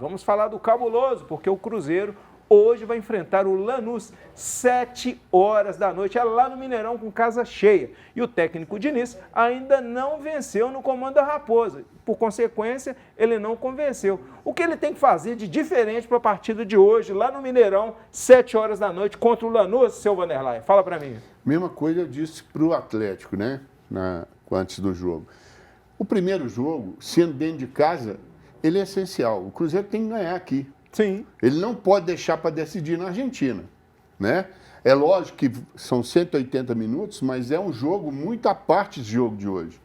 vamos falar do cabuloso, porque o Cruzeiro hoje vai enfrentar o Lanús, 7 horas da noite, é lá no Mineirão com casa cheia. E o técnico Diniz ainda não venceu no comando da Raposa. Por consequência, ele não convenceu. O que ele tem que fazer de diferente para a partida de hoje, lá no Mineirão, 7 horas da noite, contra o Lanús, seu Vanderlei? Fala para mim. Mesma coisa eu disse para o Atlético, né? Antes do jogo. O primeiro jogo, sendo dentro de casa, ele é essencial. O Cruzeiro tem que ganhar aqui. Sim. Ele não pode deixar para decidir na Argentina, né? É lógico que são 180 minutos, mas é um jogo muito à parte do jogo de hoje.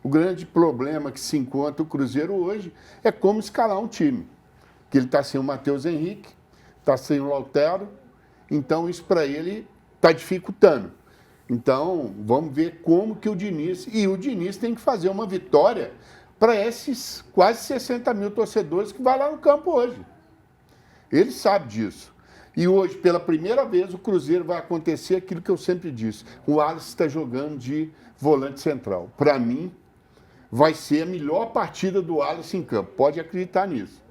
O grande problema que se encontra o Cruzeiro hoje é como escalar um time. Que ele está sem o Matheus Henrique, está sem o Lautaro, então isso para ele está dificultando. Então, vamos ver como que o Diniz tem que fazer uma vitória para esses quase 60 mil torcedores que vai lá no campo hoje. Ele sabe disso. E hoje, pela primeira vez, o Cruzeiro vai acontecer aquilo que eu sempre disse. O Wallace está jogando de volante central. Para mim, vai ser a melhor partida do Wallace em campo. Pode acreditar nisso.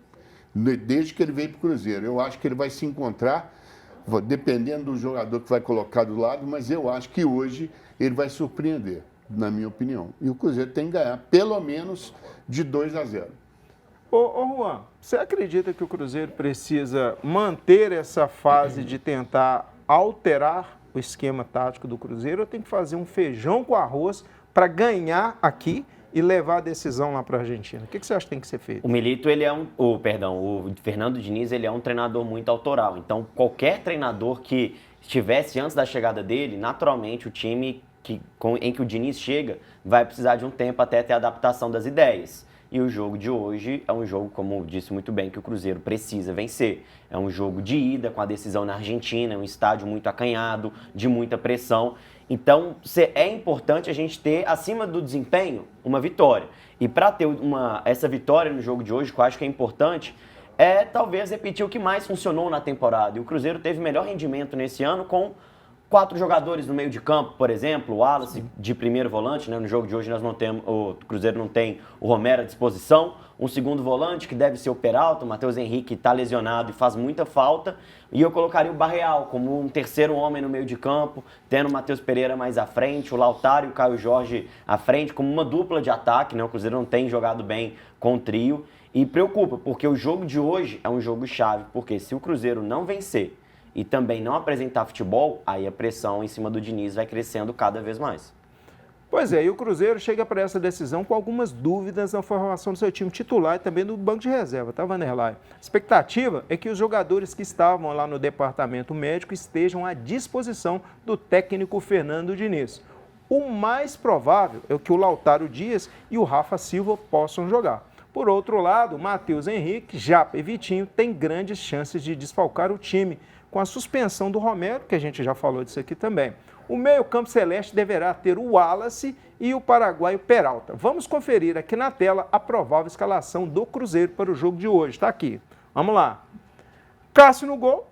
Desde que ele veio para o Cruzeiro. Eu acho que ele vai se encontrar, dependendo do jogador que vai colocar do lado, mas eu acho que hoje ele vai surpreender, na minha opinião. E o Cruzeiro tem que ganhar pelo menos de 2-0. Ô Juan, você acredita que o Cruzeiro precisa manter essa fase de tentar alterar o esquema tático do Cruzeiro ou tem que fazer um feijão com arroz para ganhar aqui e levar a decisão lá para a Argentina? O que você acha que tem que ser feito? O Milito, ele é o Fernando Diniz, ele é um treinador muito autoral. Então, qualquer treinador que estivesse antes da chegada dele, naturalmente o time em que o Diniz chega vai precisar de um tempo até ter a adaptação das ideias. E o jogo de hoje é um jogo, como disse muito bem, que o Cruzeiro precisa vencer. É um jogo de ida com a decisão na Argentina, é um estádio muito acanhado, de muita pressão. Então, é importante a gente ter, acima do desempenho, uma vitória. E para ter essa vitória no jogo de hoje, que eu acho que é importante, é talvez repetir o que mais funcionou na temporada. E o Cruzeiro teve melhor rendimento nesse ano com 4 jogadores no meio de campo, por exemplo, o Wallace de primeiro volante, né? No jogo de hoje nós não temos, o Cruzeiro não tem o Romero à disposição, um segundo volante que deve ser o Peralta, o Matheus Henrique está lesionado e faz muita falta, e eu colocaria o Barreal como um terceiro homem no meio de campo, tendo o Matheus Pereira mais à frente, o Lautaro e o Caio Jorge à frente, como uma dupla de ataque, né? O Cruzeiro não tem jogado bem com o trio, e preocupa, porque o jogo de hoje é um jogo chave, porque se o Cruzeiro não vencer e também não apresentar futebol, aí a pressão em cima do Diniz vai crescendo cada vez mais. Pois é, e o Cruzeiro chega para essa decisão com algumas dúvidas na formação do seu time titular e também do banco de reserva, tá, Vanderlei? A expectativa é que os jogadores que estavam lá no departamento médico estejam à disposição do técnico Fernando Diniz. O mais provável é que o Lautaro Dias e o Rafa Silva possam jogar. Por outro lado, Matheus Henrique, Japa e Vitinho têm grandes chances de desfalcar o time, com a suspensão do Romero, que a gente já falou disso aqui também. O meio-campo celeste deverá ter o Wallace e o paraguaio Peralta. Vamos conferir aqui na tela a provável escalação do Cruzeiro para o jogo de hoje. Está aqui. Vamos lá. Cássio no gol,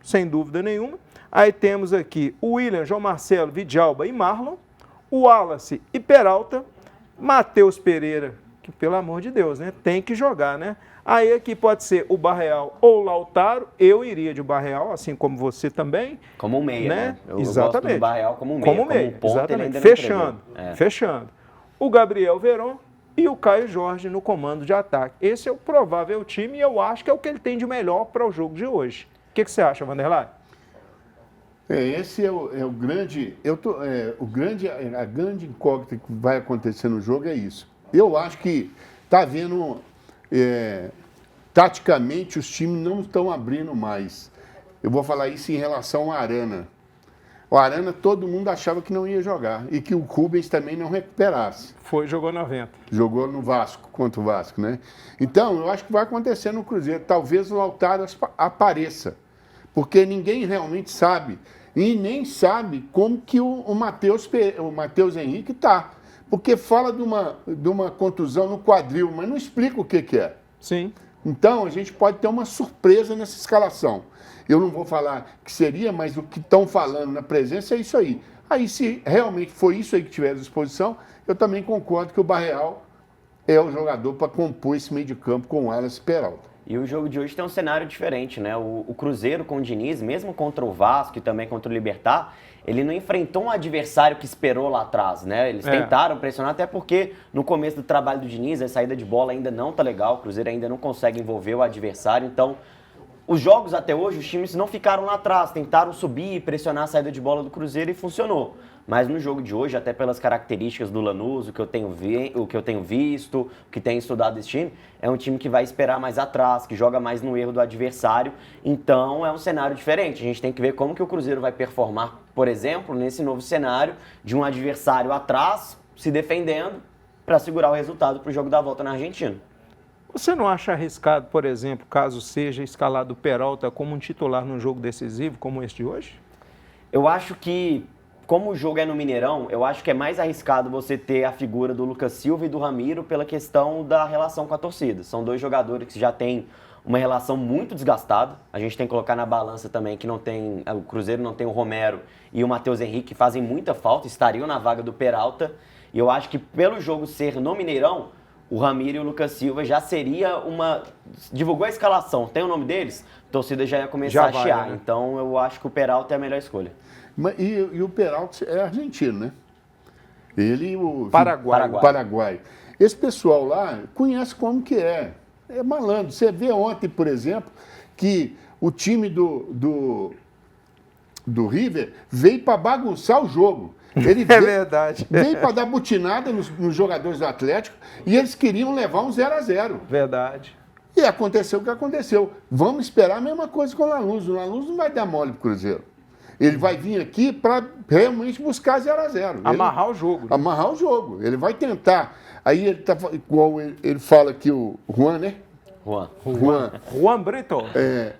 sem dúvida nenhuma. Aí temos aqui o William, João Marcelo, Vidjalba e Marlon. O Wallace e Peralta. Matheus Pereira, que pelo amor de Deus, né? Tem que jogar, né? Aí aqui pode ser o Barreal ou o Lautaro. Eu iria de Barreal, assim como você também. Como um meia, né? Eu exatamente. Gosto do Barreal como um meia. Como meia, um ponta, exatamente. Fechando. O Gabriel Veron e o Caio Jorge no comando de ataque. Esse é o provável time e eu acho que é o que ele tem de melhor para o jogo de hoje. O que você acha, Vanderlei? Esse é o grande... a grande incógnita que vai acontecer no jogo é isso. Eu acho que está havendo... taticamente, os times não estão abrindo mais. Eu vou falar isso em relação ao Arana. O Arana, todo mundo achava que não ia jogar e que o Rubens também não recuperasse. Jogou 90. Jogou no Vasco, contra o Vasco, né? Então, eu acho que vai acontecer no Cruzeiro. Talvez o Lautaro apareça, porque ninguém realmente sabe. E nem sabe como que o Matheus Henrique está. Porque fala de uma contusão no quadril, mas não explica o que é. Sim. Então, a gente pode ter uma surpresa nessa escalação. Eu não vou falar que seria, mas o que estão falando na presença é isso aí. Aí, se realmente foi isso aí que tiver à disposição, eu também concordo que o Barreal é o jogador para compor esse meio de campo com o Wallace e Peralta. E o jogo de hoje tem um cenário diferente, né? O Cruzeiro com o Diniz, mesmo contra o Vasco e também contra o Libertad, ele não enfrentou um adversário que esperou lá atrás, né? Eles tentaram pressionar, até porque no começo do trabalho do Diniz, a saída de bola ainda não tá legal, o Cruzeiro ainda não consegue envolver o adversário, então os jogos até hoje, os times não ficaram lá atrás, tentaram subir e pressionar a saída de bola do Cruzeiro e funcionou. Mas no jogo de hoje, até pelas características do Lanús, o que eu tenho visto, o que tenho estudado desse time, é um time que vai esperar mais atrás, que joga mais no erro do adversário. Então é um cenário diferente. A gente tem que ver como que o Cruzeiro vai performar, por exemplo, nesse novo cenário de um adversário atrás, se defendendo, para segurar o resultado para o jogo da volta na Argentina. Você não acha arriscado, por exemplo, caso seja escalado o Peralta como um titular num jogo decisivo como este de hoje? Eu acho que, como o jogo é no Mineirão, eu acho que é mais arriscado você ter a figura do Lucas Silva e do Ramiro pela questão da relação com a torcida. São dois jogadores que já têm uma relação muito desgastada. A gente tem que colocar na balança também que o Cruzeiro não tem o Romero e o Matheus Henrique, que fazem muita falta, estariam na vaga do Peralta. E eu acho que pelo jogo ser no Mineirão, o Ramiro e o Lucas Silva já seria uma... Divulgou a escalação, tem o nome deles? A torcida já ia começar a chiar. Né? Então eu acho que o Peralta é a melhor escolha. E o Peralta é argentino, né? Ele o Paraguai. Esse pessoal lá conhece como que é. É malandro. Você vê ontem, por exemplo, que o time do River veio para bagunçar o jogo. Ele É verdade. Veio para dar butinada nos jogadores do Atlético e eles queriam levar um 0-0. Verdade. E aconteceu o que aconteceu. Vamos esperar a mesma coisa com o Lanús. O Lanús não vai dar mole pro Cruzeiro. Ele vai vir aqui para realmente buscar 0-0. Amarrar o jogo. Né? Amarrar o jogo. Ele vai tentar. Aí ele tá igual ele fala aqui, o Juan, né? Juan Brito.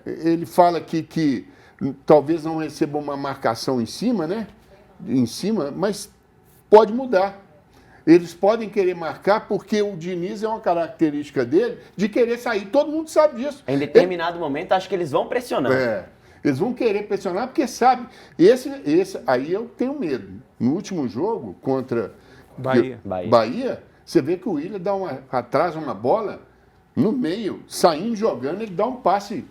Ele fala aqui que talvez não receba uma marcação em cima, né? Em cima, mas pode mudar. Eles podem querer marcar porque o Diniz é uma característica dele de querer sair. Todo mundo sabe disso. Em determinado momento, acho que eles vão pressionar. Eles vão querer pressionar porque sabe. Esse aí eu tenho medo. No último jogo contra Bahia, você vê que o Willian atrasa uma bola no meio, saindo jogando, ele dá um passe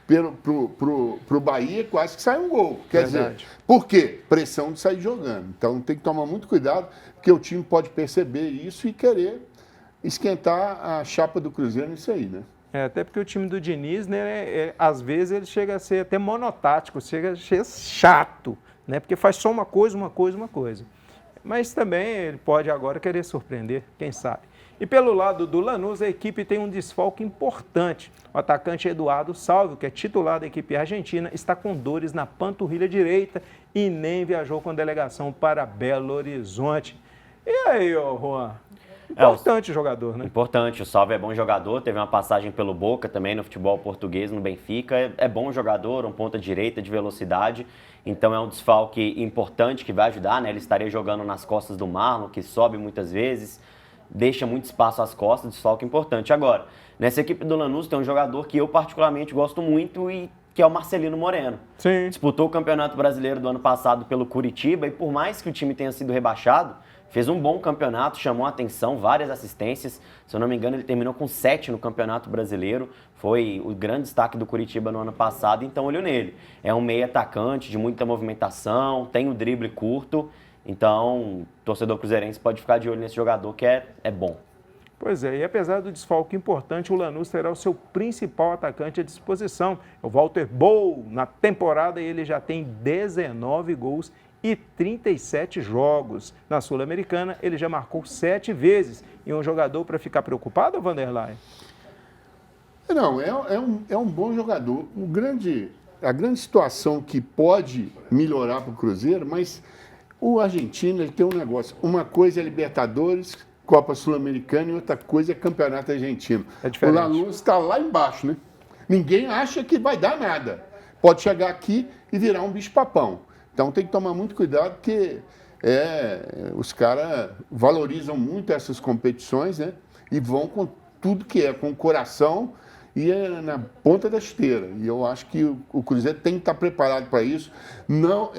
pro Bahia, quase que sai um gol. Quer dizer, por quê? Pressão de sair jogando. Então tem que tomar muito cuidado, porque o time pode perceber isso e querer esquentar a chapa do Cruzeiro nisso aí, né? Até porque o time do Diniz, né, às vezes ele chega a ser até monotático, chega a ser chato, né? Porque faz só uma coisa. Mas também ele pode agora querer surpreender, quem sabe. E pelo lado do Lanús, a equipe tem um desfalque importante. O atacante Eduardo Salvio, que é titular da equipe argentina, está com dores na panturrilha direita e nem viajou com delegação para Belo Horizonte. E aí, Juan? Importante jogador, né? Importante, o Salvio é bom jogador, teve uma passagem pelo Boca também no futebol português, no Benfica. É bom jogador, um ponta direita de velocidade, então é um desfalque importante que vai ajudar, né? Ele estaria jogando nas costas do Marlon, que sobe muitas vezes, deixa muito espaço às costas, desfalque importante. Agora, nessa equipe do Lanús tem um jogador que eu particularmente gosto muito e que é o Marcelino Moreno. Sim. Disputou o Campeonato Brasileiro do ano passado pelo Curitiba e por mais que o time tenha sido rebaixado, fez um bom campeonato, chamou a atenção, várias assistências. Se eu não me engano, ele terminou com 7 no Campeonato Brasileiro. Foi o grande destaque do Curitiba no ano passado, então olho nele. É um meio atacante de muita movimentação, tem o drible curto. Então, o torcedor cruzeirense pode ficar de olho nesse jogador que é bom. Pois é, e apesar do desfalque importante, o Lanús terá o seu principal atacante à disposição, o Walter Bou. Na temporada ele já tem 19 gols e 37 jogos. Na Sul-Americana, ele já marcou 7 vezes. E um jogador para ficar preocupado, Vanderlei? Não, é um bom jogador. A grande situação que pode melhorar para o Cruzeiro, mas o argentino ele tem um negócio. Uma coisa é Libertadores, Copa Sul-Americana e outra coisa é Campeonato Argentino. É diferente. O Lanús está lá embaixo, né? Ninguém acha que vai dar nada. Pode chegar aqui e virar um bicho-papão. Então tem que tomar muito cuidado, porque os caras valorizam muito essas competições, né? E vão com tudo que é, com o coração e na ponta da esteira. E eu acho que o Cruzeiro tem que estar preparado para isso. Não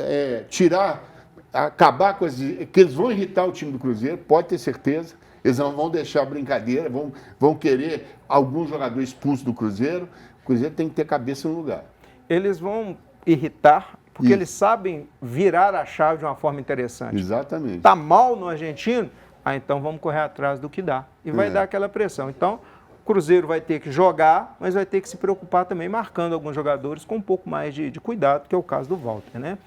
acabar com que eles vão irritar o time do Cruzeiro, pode ter certeza. Eles não vão deixar a brincadeira, vão querer algum jogador expulso do Cruzeiro. O Cruzeiro tem que ter cabeça no lugar. Eles vão irritar, porque Isso. eles sabem virar a chave de uma forma interessante. Exatamente. Está mal no argentino? Então vamos correr atrás do que dá. E vai dar aquela pressão. Então, o Cruzeiro vai ter que jogar, mas vai ter que se preocupar também marcando alguns jogadores com um pouco mais de cuidado, que é o caso do Walter, né?